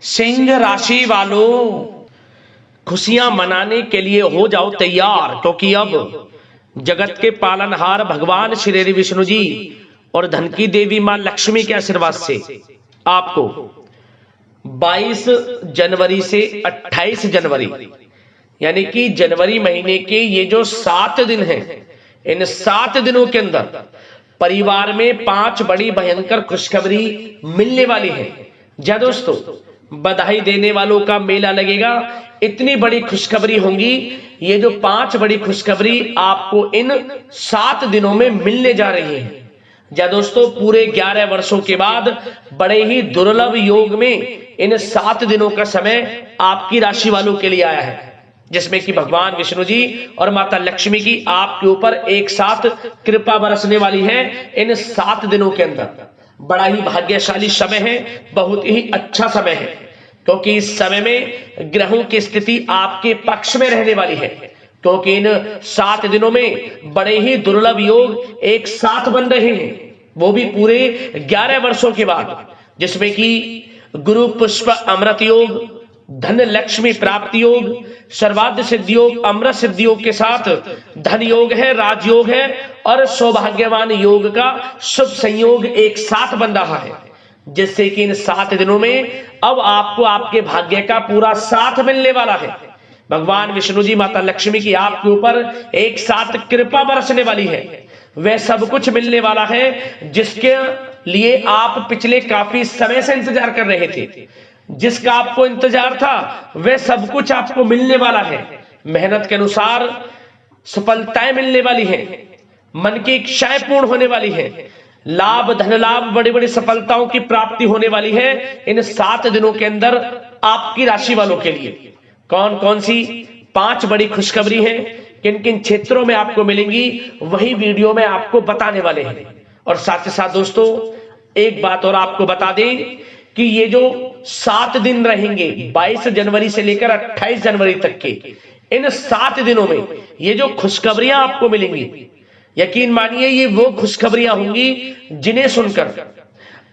सिंह राशि वालों, खुशियां मनाने के लिए हो जाओ तैयार, क्योंकि अब जगत के पालनहार भगवान श्री विष्णु जी और धन की देवी मां लक्ष्मी के आशीर्वाद से आपको 22 जनवरी से 28 जनवरी यानी कि जनवरी महीने के ये जो 7 दिन हैं, इन 7 दिनों के अंदर परिवार में 5 बड़ी भयंकर खुशखबरी मिलने वाली है। जय दोस्तों, बधाई देने वालों का मेला लगेगा। इतनी बड़ी खुशखबरी होंगी। ये जो 5 बड़ी खुशखबरी आपको इन 7 दिनों में मिलने जा रही है। जय दोस्तों, पूरे 11 वर्षों के बाद बड़े ही दुर्लभ योग में इन 7 दिनों का समय आपकी राशि वालों के लिए आया है, जिसमें कि भगवान विष्णु जी और माता लक्ष्मी की आपके ऊपर एक साथ कृपा बरसने वाली है। इन 7 दिनों के अंदर बड़ा ही भाग्यशाली समय है, बहुत ही अच्छा समय है, क्योंकि इस समय में ग्रहों की स्थिति आपके पक्ष में रहने वाली है। क्योंकि इन 7 दिनों में बड़े ही दुर्लभ योग एक साथ बन रहे हैं, वो भी पूरे 11 वर्षों के बाद, जिसमें कि गुरु पुष्प अमृत योग, धन लक्ष्मी प्राप्ति योग, सर्वार्थ सिद्धि योग, अमृत सिद्धि योग के साथ धन योग है, राजयोग है और सौभाग्यवान योग का शुभ संयोग एक साथ बन रहा है, जिससे कि इन 7 दिनों में अब आपको आपके भाग्य का पूरा साथ मिलने वाला है। भगवान विष्णु जी माता लक्ष्मी की आपके ऊपर एक साथ कृपा बरसने वाली है। वह सब कुछ मिलने वाला है जिसके लिए आप पिछले काफी समय से इंतजार कर रहे थे। जिसका आपको इंतजार था वह सब कुछ आपको मिलने वाला है। मेहनत के अनुसार सफलताएं मिलने वाली हैं, मन की इच्छाएं पूर्ण होने वाली हैं, लाभ, धन लाभ, बड़ी बड़ी सफलताओं की प्राप्ति होने वाली है इन 7 दिनों के अंदर आपकी राशि वालों के लिए। कौन कौन सी 5 बड़ी खुशखबरी हैं, किन किन क्षेत्रों में आपको मिलेंगी, वही वीडियो में आपको बताने वाले हैं। और साथ ही साथ दोस्तों, एक बात और आपको बता दें कि ये जो 7 दिन रहेंगे 22 जनवरी से लेकर 28 जनवरी तक के, इन 7 दिनों में ये जो खुशखबरियां आपको मिलेंगी, यकीन मानिए ये वो खुशखबरियां होंगी जिन्हें सुनकर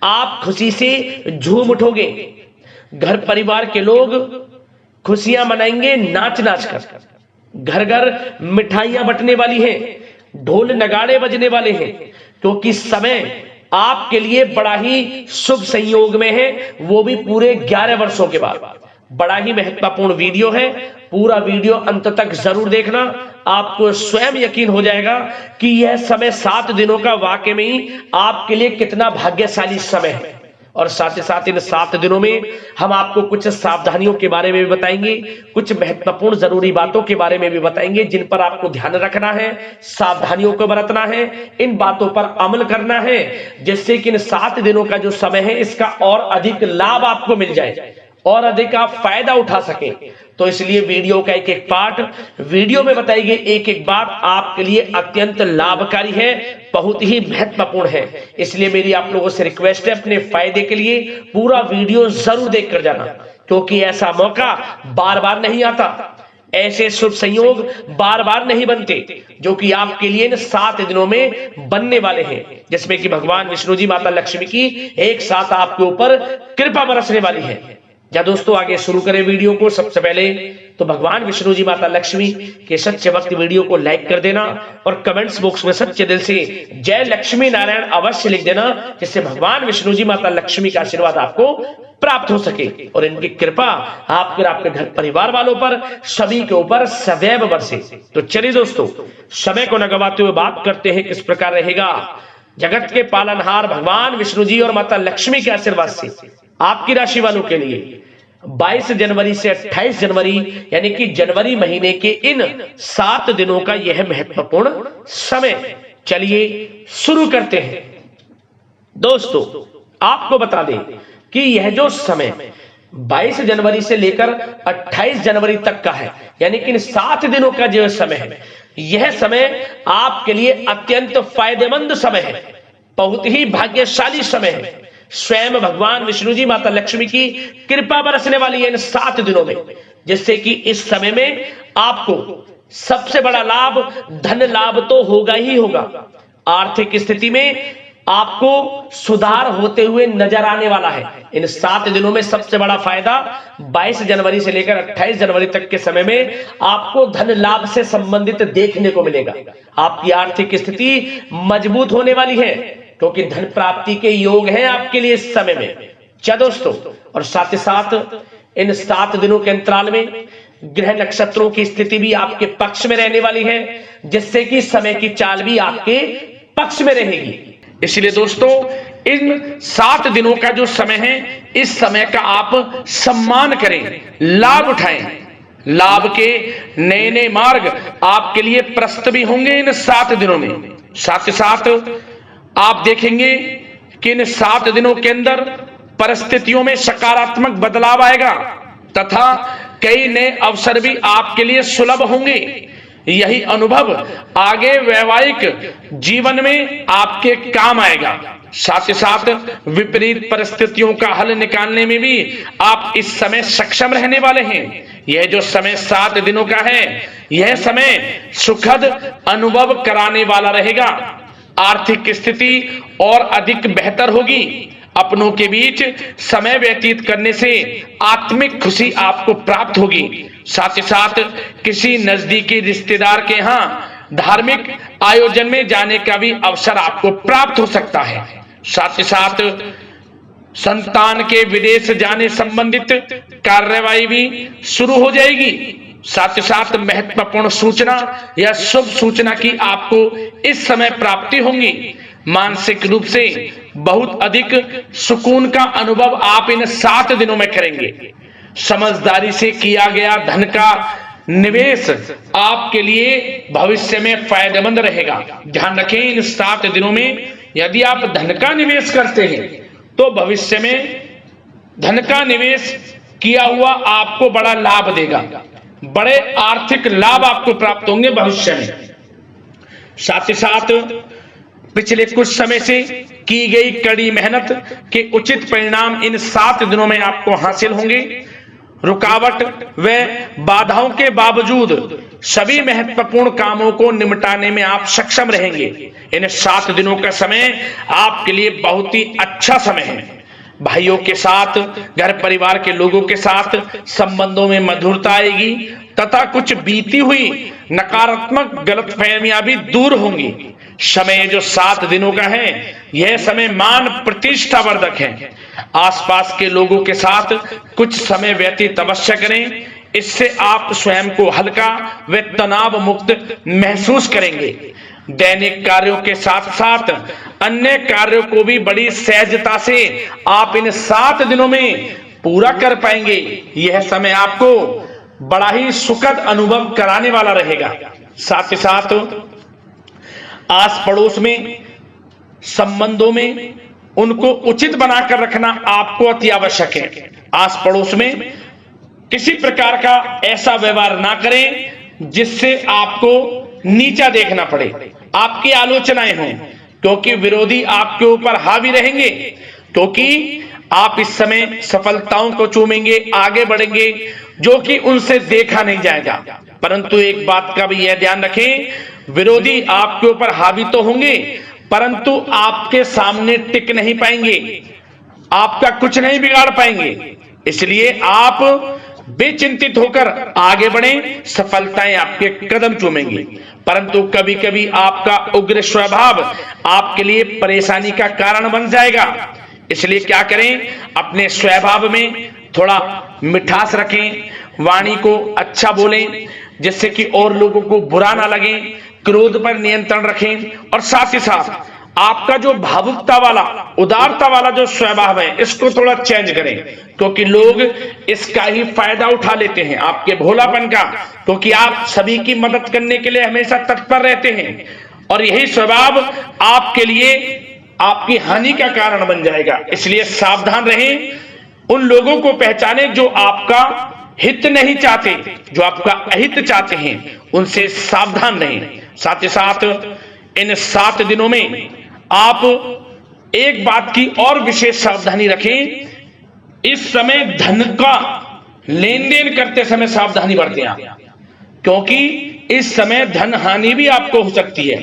आप खुशी से झूम उठोगे। घर परिवार के लोग खुशियां मनाएंगे नाच नाच कर, घर घर मिठाइयां बंटने वाली हैं, ढोल नगाड़े बजने वाले हैं, क्योंकि समय आपके लिए बड़ा ही शुभ संयोग में है, वो भी पूरे 11 वर्षों के बाद। बड़ा ही महत्वपूर्ण वीडियो है, पूरा वीडियो अंत तक जरूर देखना। आपको स्वयं यकीन हो जाएगा कि यह समय 7 दिनों का वाकई में ही आपके लिए कितना भाग्यशाली समय है। और साथ ही साथ इन 7 दिनों में हम आपको कुछ सावधानियों के बारे में भी बताएंगे, कुछ महत्वपूर्ण जरूरी बातों के बारे में भी बताएंगे जिन पर आपको ध्यान रखना है, सावधानियों को बरतना है, इन बातों पर अमल करना है, जिससे कि इन 7 दिनों का जो समय है इसका और अधिक लाभ आपको मिल जाए और अधिक आप फायदा उठा सकें। तो इसलिए वीडियो का एक एक पार्ट, वीडियो में बताई गई एक एक बात आपके लिए अत्यंत लाभकारी है, बहुत ही महत्वपूर्ण है। इसलिए मेरी आप लोगों से रिक्वेस्ट है, अपने फायदे के लिए पूरा वीडियो जरूर देख कर जाना, क्योंकि ऐसा मौका बार बार नहीं आता, ऐसे शुभ संयोग बार बार नहीं बनते जो कि आपके लिए इन 7 दिनों में बनने वाले हैं, जिसमें कि भगवान विष्णु जी माता लक्ष्मी की एक साथ आपके ऊपर कृपा बरसने वाली है। या दोस्तों, आगे शुरू करें वीडियो को। सबसे पहले तो भगवान विष्णु जी माता लक्ष्मी के सच्चे भक्त वीडियो को लाइक कर देना और कमेंट्स बॉक्स में सच्चे दिल से जय लक्ष्मी नारायण अवश्य लिख देना, जिससे भगवान विष्णु जी माता लक्ष्मी का आशीर्वाद आपको प्राप्त हो सके और इनकी कृपा आपके और आपके घर परिवार वालों पर, सभी के ऊपर सदैव बरसे। तो चलिए दोस्तों, समय को न गवाते हुए बात करते हैं किस प्रकार रहेगा जगत के पालनहार भगवान विष्णु जी और माता लक्ष्मी के आशीर्वाद से आपकी राशि वालों के लिए 22 जनवरी से 28 जनवरी यानी कि जनवरी महीने के इन 7 दिनों का यह महत्वपूर्ण समय। चलिए शुरू करते हैं। दोस्तों, आपको बता दें कि यह जो समय 22 जनवरी से लेकर 28 जनवरी तक का है, यानी कि इन 7 दिनों का जो समय है, यह समय आपके लिए अत्यंत फायदेमंद समय है, बहुत ही भाग्यशाली समय है। स्वयं भगवान विष्णु जी माता लक्ष्मी की कृपा बरसने वाली है इन 7 दिनों में, जिससे कि इस समय में आपको सबसे बड़ा लाभ धन लाभ तो होगा ही होगा। आर्थिक स्थिति में आपको सुधार होते हुए नजर आने वाला है। इन 7 दिनों में सबसे बड़ा फायदा 22 जनवरी से लेकर 28 जनवरी तक के समय में आपको धन लाभ से संबंधित देखने को मिलेगा। आपकी आर्थिक स्थिति मजबूत होने वाली है क्योंकि धन प्राप्ति के योग हैं आपके लिए इस समय में। क्या दोस्तों, और साथ ही साथ इन 7 दिनों के अंतराल में ग्रह नक्षत्रों की स्थिति भी आपके पक्ष में रहने वाली है, जिससे कि समय की चाल भी आपके पक्ष में रहेगी। इसलिए दोस्तों, इन 7 दिनों का जो समय है, इस समय का आप सम्मान करें, लाभ उठाएं। लाभ के नए नए मार्ग आपके लिए प्रशस्त भी होंगे इन 7 दिनों में। साथ ही साथ आप देखेंगे कि इन 7 दिनों के अंदर परिस्थितियों में सकारात्मक बदलाव आएगा तथा कई नए अवसर भी आपके लिए सुलभ होंगे। यही अनुभव आगे वैवाहिक जीवन में आपके काम आएगा। साथ ही साथ विपरीत परिस्थितियों का हल निकालने में भी आप इस समय सक्षम रहने वाले हैं। यह जो समय 7 दिनों का है, यह समय सुखद अनुभव कराने वाला रहेगा। आर्थिक स्थिति और अधिक बेहतर होगी। अपनों के बीच समय व्यतीत करने से आत्मिक खुशी आपको प्राप्त होगी। साथ ही साथ किसी नजदीकी रिश्तेदार के यहाँ धार्मिक आयोजन में जाने का भी अवसर आपको प्राप्त हो सकता है। साथ ही साथ संतान के विदेश जाने संबंधित कार्यवाही भी शुरू हो जाएगी। साथ ही साथ महत्वपूर्ण सूचना या शुभ सूचना की आपको इस समय प्राप्ति होंगी। मानसिक रूप से बहुत अधिक सुकून का अनुभव आप इन 7 दिनों में करेंगे। समझदारी से किया गया धन का निवेश आपके लिए भविष्य में फायदेमंद रहेगा। ध्यान रखें, इन 7 दिनों में यदि आप धन का निवेश करते हैं तो भविष्य में धन का निवेश किया हुआ आपको बड़ा लाभ देगा। बड़े आर्थिक लाभ आपको प्राप्त होंगे भविष्य में। साथ ही साथ पिछले कुछ समय से की गई कड़ी मेहनत के उचित परिणाम इन 7 दिनों में आपको हासिल होंगे। रुकावट व बाधाओं के बावजूद सभी महत्वपूर्ण कामों को निपटाने में आप सक्षम रहेंगे। इन 7 दिनों का समय आपके लिए बहुत ही अच्छा समय है। भाइयों के साथ, घर परिवार के लोगों के साथ संबंधों में मधुरता आएगी तथा कुछ बीती हुई नकारात्मक गलतफहमियां भी दूर होंगी। समय जो 7 दिनों का है, यह समय मान प्रतिष्ठा वर्धक है। आसपास के लोगों के साथ कुछ समय व्यतीत अवश्य करें। इससे आप स्वयं को हल्का व तनाव मुक्त महसूस करेंगे। दैनिक कार्यों के साथ साथ अन्य कार्यों को भी बड़ी सहजता से आप इन 7 दिनों में पूरा कर पाएंगे। यह समय आपको बड़ा ही सुखद अनुभव कराने वाला रहेगा। साथ ही साथ आस पड़ोस में संबंधों में उनको उचित बनाकर रखना आपको अति आवश्यक है। आस पड़ोस में किसी प्रकार का ऐसा व्यवहार ना करें जिससे आपको नीचा देखना पड़े, आपकी आलोचनाएं हों, क्योंकि विरोधी आपके ऊपर हावी रहेंगे। क्योंकि आप इस समय सफलताओं को चूमेंगे, आगे बढ़ेंगे, जो कि उनसे देखा नहीं जाएगा। परंतु एक बात का भी यह ध्यान रखें, विरोधी आपके ऊपर हावी तो होंगे परंतु आपके सामने टिक नहीं पाएंगे, आपका कुछ नहीं बिगाड़ पाएंगे। इसलिए आप बेचिंतित होकर आगे बढ़ें, सफलताएं आपके कदम चूमेंगी। परंतु कभी कभी आपका उग्र स्वभाव आपके लिए परेशानी का कारण बन जाएगा। इसलिए क्या करें, अपने स्वभाव में थोड़ा मिठास रखें, वाणी को अच्छा बोलें जिससे कि और लोगों को बुरा ना लगे, क्रोध पर नियंत्रण रखें। और साथ ही साथ आपका जो भावुकता वाला, उदारता वाला जो स्वभाव है, इसको थोड़ा चेंज करें, क्योंकि लोग इसका ही फायदा उठा लेते हैं, आपके भोलापन का, क्योंकि आप सभी की मदद करने के लिए हमेशा तत्पर रहते हैं। और यही स्वभाव आपके लिए आपकी हानि का कारण बन जाएगा। इसलिए सावधान रहें, उन लोगों को पहचानें जो आपका हित नहीं चाहते, जो आपका अहित चाहते हैं, उनसे सावधान रहें। साथ ही साथ इन 7 दिनों में आप एक बात की और विशेष सावधानी रखें, इस समय धन का लेन देन करते समय सावधानी बरतें आप, क्योंकि इस समय धन हानि भी आपको हो सकती है।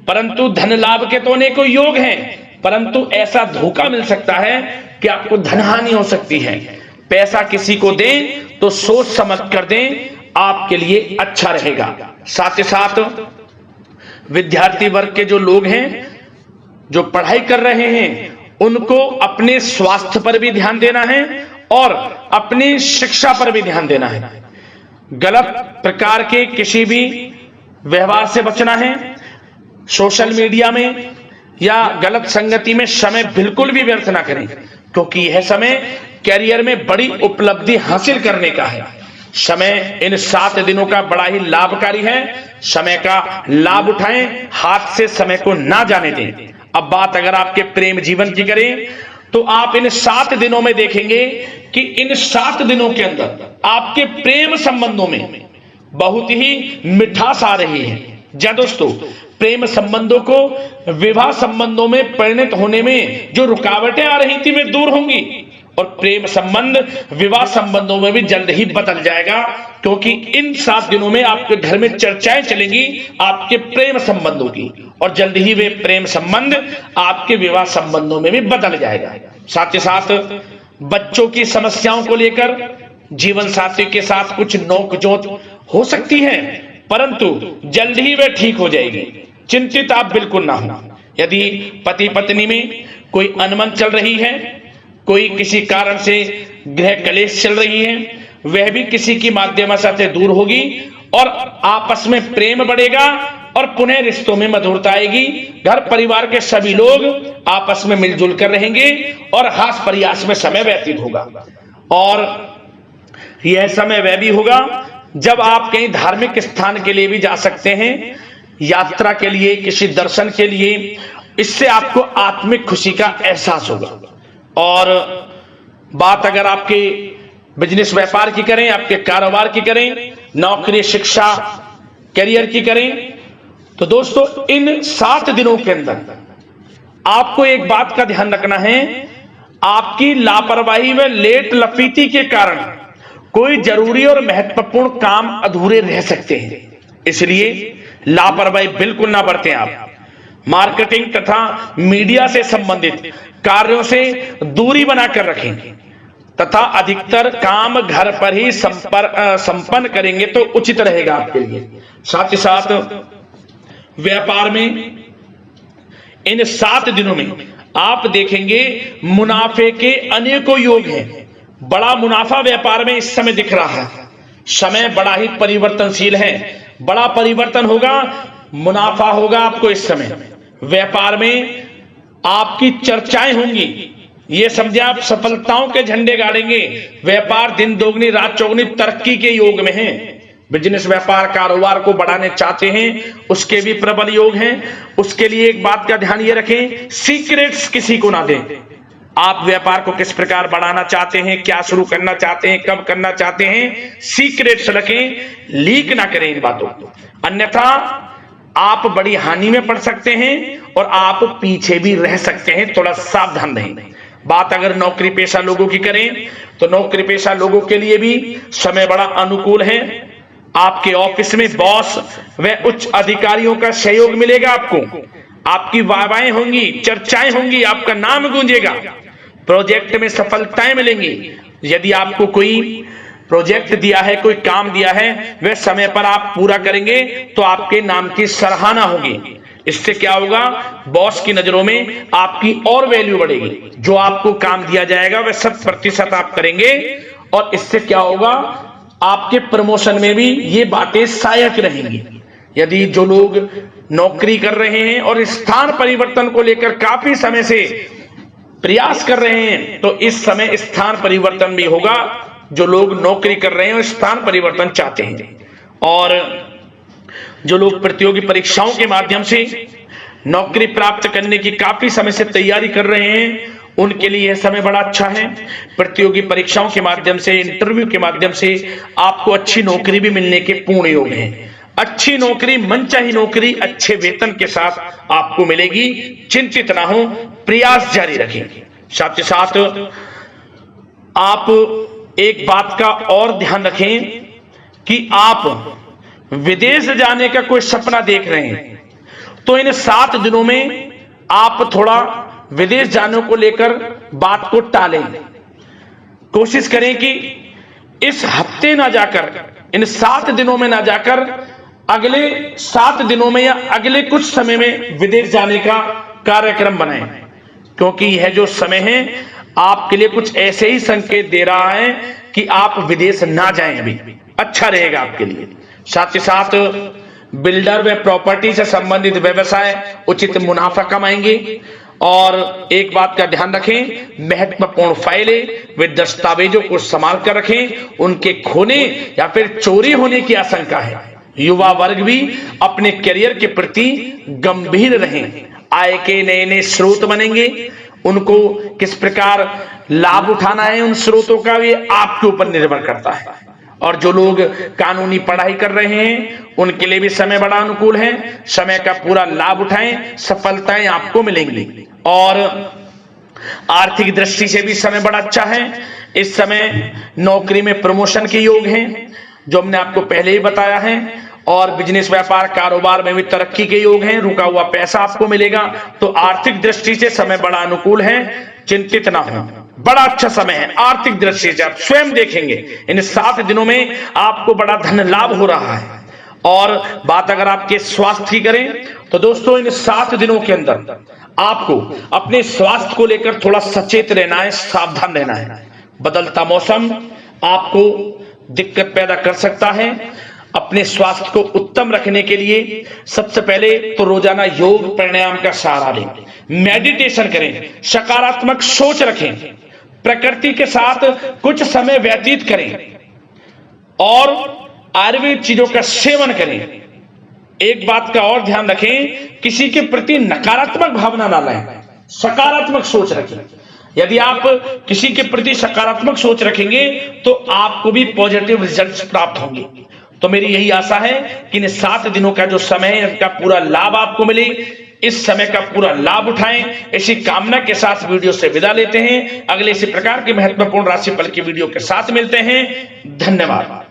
परंतु धन लाभ के तो अनेकों योग हैं, परंतु ऐसा धोखा मिल सकता है कि आपको धनहानि हो सकती है। पैसा किसी को दें तो सोच समझ कर दें, आपके लिए अच्छा रहेगा। साथ ही साथ विद्यार्थी वर्ग के जो लोग हैं, जो पढ़ाई कर रहे हैं, उनको अपने स्वास्थ्य पर भी ध्यान देना है और अपनी शिक्षा पर भी ध्यान देना है। गलत प्रकार के किसी भी व्यवहार से बचना है। सोशल मीडिया में या गलत संगति में समय बिल्कुल भी व्यर्थ ना करें, क्योंकि यह समय कैरियर में बड़ी उपलब्धि हासिल करने का है। समय इन 7 दिनों का बड़ा ही लाभकारी है। समय का लाभ उठाएं, हाथ से समय को ना जाने दें। अब बात अगर आपके प्रेम जीवन की करें तो आप इन 7 दिनों में देखेंगे कि इन 7 दिनों के अंदर आपके प्रेम संबंधों में बहुत ही मिठास आ रही है। जी दोस्तों, प्रेम संबंधों को विवाह संबंधों में परिणत होने में जो रुकावटें आ रही थी वे दूर होंगी और प्रेम संबंध विवाह संबंधों में भी जल्द ही बदल जाएगा, क्योंकि इन 7 दिनों में आपके घर में चर्चाएं चलेंगी आपके प्रेम संबंधों की और जल्द ही वे प्रेम संबंध आपके विवाह संबंधों में भी बदल जाएगा। साथ ही साथ बच्चों की समस्याओं को लेकर जीवन साथी के साथ कुछ नोकझोंक हो सकती है, परंतु जल्द ही वे ठीक हो जाएगी। चिंतित आप बिल्कुल ना हो। यदि पति पत्नी में कोई अनबन चल रही है, कोई किसी कारण से गृह कलेश चल रही है, वह भी किसी की माध्यम से दूर होगी और आपस में प्रेम बढ़ेगा और पुनः रिश्तों में मधुरता आएगी। घर परिवार के सभी लोग आपस में मिलजुल कर रहेंगे और हास प्रयास में समय व्यतीत होगा। और यह समय वह भी होगा जब आप कहीं धार्मिक स्थान के लिए भी जा सकते हैं, यात्रा के लिए, किसी दर्शन के लिए। इससे आपको आत्मिक खुशी का एहसास होगा। और बात अगर आपके बिजनेस व्यापार की करें, आपके कारोबार की करें, नौकरी, शिक्षा, करियर की करें, तो दोस्तों इन 7 दिनों के अंदर आपको एक बात का ध्यान रखना है। आपकी लापरवाही व लेट लफीती के कारण कोई जरूरी और महत्वपूर्ण काम अधूरे रह सकते हैं, इसलिए लापरवाही बिल्कुल ना बरतें। आप मार्केटिंग तथा मीडिया से संबंधित कार्यों से दूरी बनाकर रखें तथा अधिकतर काम घर पर ही संपन्न करेंगे तो उचित रहेगा आपके लिए। साथ ही साथ व्यापार में इन 7 दिनों में आप देखेंगे मुनाफे के अनेकों योग हैं। बड़ा मुनाफा व्यापार में इस समय दिख रहा है। समय बड़ा ही परिवर्तनशील है, बड़ा परिवर्तन होगा, मुनाफा होगा आपको इस समय। व्यापार में आपकी चर्चाएं होंगी, ये समझे आप सफलताओं के झंडे गाड़ेंगे। व्यापार दिन दोगुनी रात चौगुनी तरक्की के योग में है। बिजनेस व्यापार कारोबार को बढ़ाने चाहते हैं, उसके भी प्रबल योग हैं। उसके लिए एक बात का ध्यान ये रखें, सीक्रेट्स किसी को ना दें। आप व्यापार को किस प्रकार बढ़ाना चाहते हैं, क्या शुरू करना चाहते हैं, कब करना चाहते हैं, सीक्रेट्स रखें, लीक ना करें इन बातों को, अन्यथा आप बड़ी हानि में पड़ सकते हैं और आप पीछे भी रह सकते हैं। थोड़ा सावधान रहें। बात अगर नौकरी पेशा लोगों की करें तो नौकरी पेशा लोगों के लिए भी समय बड़ा अनुकूल है। आपके ऑफिस में बॉस व उच्च अधिकारियों का सहयोग मिलेगा आपको, आपकी वाहवाहें होंगी, चर्चाएं होंगी, आपका नाम गूंजेगा, प्रोजेक्ट में सफलताएं मिलेंगी। यदि आपको कोई प्रोजेक्ट दिया है, कोई काम दिया है, वह समय पर आप पूरा करेंगे तो आपके नाम की सराहना होगी। इससे क्या होगा, बॉस की नजरों में आपकी और वैल्यू बढ़ेगी। जो आपको काम दिया जाएगा वह 100% आप करेंगे और इससे क्या होगा, आपके प्रमोशन में भी ये बातें सहायक रहेंगी। यदि जो लोग नौकरी कर रहे हैं और स्थान परिवर्तन को लेकर काफी समय से प्रयास कर रहे हैं, तो इस समय स्थान परिवर्तन भी होगा। जो लोग नौकरी कर रहे हैं और स्थान परिवर्तन चाहते हैं, और जो लोग प्रतियोगी परीक्षाओं के माध्यम से नौकरी प्राप्त करने की काफी समय से तैयारी कर रहे हैं, उनके लिए यह समय बड़ा अच्छा है। प्रतियोगी परीक्षाओं के माध्यम से, इंटरव्यू के माध्यम से आपको अच्छी नौकरी भी मिलने के पूर्ण योग हैं। अच्छी नौकरी, मनचाही नौकरी अच्छे वेतन के साथ आपको मिलेगी। चिंतित ना हो, प्रयास जारी रखें। साथ ही साथ आप एक बात का और ध्यान रखें कि आप विदेश जाने का कोई सपना देख रहे हैं तो इन 7 दिनों में आप थोड़ा विदेश जाने को लेकर बात को टालें। कोशिश करें कि इस हफ्ते ना जाकर, इन 7 दिनों में ना जाकर, अगले 7 दिनों में या अगले कुछ समय में विदेश जाने का कार्यक्रम बनाएं, क्योंकि यह जो समय है आपके लिए कुछ ऐसे ही संकेत दे रहा है कि आप विदेश ना जाएं। अभी अच्छा रहेगा आपके लिए। साथ ही साथ बिल्डर व प्रॉपर्टी से संबंधित व्यवसाय उचित मुनाफा कमाएंगे। और एक बात का ध्यान रखें, महत्वपूर्ण फाइलें व दस्तावेजों को संभाल कर रखें, उनके खोने या फिर चोरी होने की आशंका है। युवा वर्ग भी अपने करियर के प्रति गंभीर रहें। आय के नए नए स्रोत बनेंगे, उनको किस प्रकार लाभ उठाना है उन स्रोतों का भी आपके ऊपर निर्भर करता है। और जो लोग कानूनी पढ़ाई कर रहे हैं उनके लिए भी समय बड़ा अनुकूल है। समय का पूरा लाभ उठाएं, सफलताएं आपको मिलेंगी। और आर्थिक दृष्टि से भी समय बड़ा अच्छा है। इस समय नौकरी में प्रमोशन के योग हैं, जो हमने आपको पहले ही बताया है। और बिजनेस, व्यापार, कारोबार में भी तरक्की के योग हैं। रुका हुआ पैसा आपको मिलेगा। तो आर्थिक दृष्टि से समय बड़ा अनुकूल है, चिंतित ना हो, बड़ा अच्छा समय है। आर्थिक दृष्टि से आप स्वयं देखेंगे इन 7 दिनों में आपको बड़ा धन लाभ हो रहा है। और बात अगर आपके स्वास्थ्य की करें तो दोस्तों, इन 7 दिनों के अंदर आपको अपने स्वास्थ्य को लेकर थोड़ा सचेत रहना है, सावधान रहना है। बदलता मौसम आपको दिक्कत पैदा कर सकता है। अपने स्वास्थ्य को उत्तम रखने के लिए सबसे पहले तो रोजाना योग प्राणायाम का सहारा लें, मेडिटेशन करें, सकारात्मक सोच रखें, प्रकृति के साथ कुछ समय व्यतीत करें और आयुर्वेद चीजों का सेवन करें। एक बात का और ध्यान रखें, किसी के प्रति नकारात्मक भावना ना लाएं, सकारात्मक सोच रखें। यदि आप किसी के प्रति सकारात्मक सोच रखेंगे तो आपको भी पॉजिटिव रिजल्ट्स प्राप्त होंगे। तो मेरी यही आशा है कि इन 7 दिनों का जो समय है इसका पूरा लाभ आपको मिले। इस समय का पूरा लाभ उठाएं, ऐसी कामना के साथ वीडियो से विदा लेते हैं। अगले इसी प्रकार के महत्वपूर्ण राशिफल की वीडियो के साथ मिलते हैं। धन्यवाद।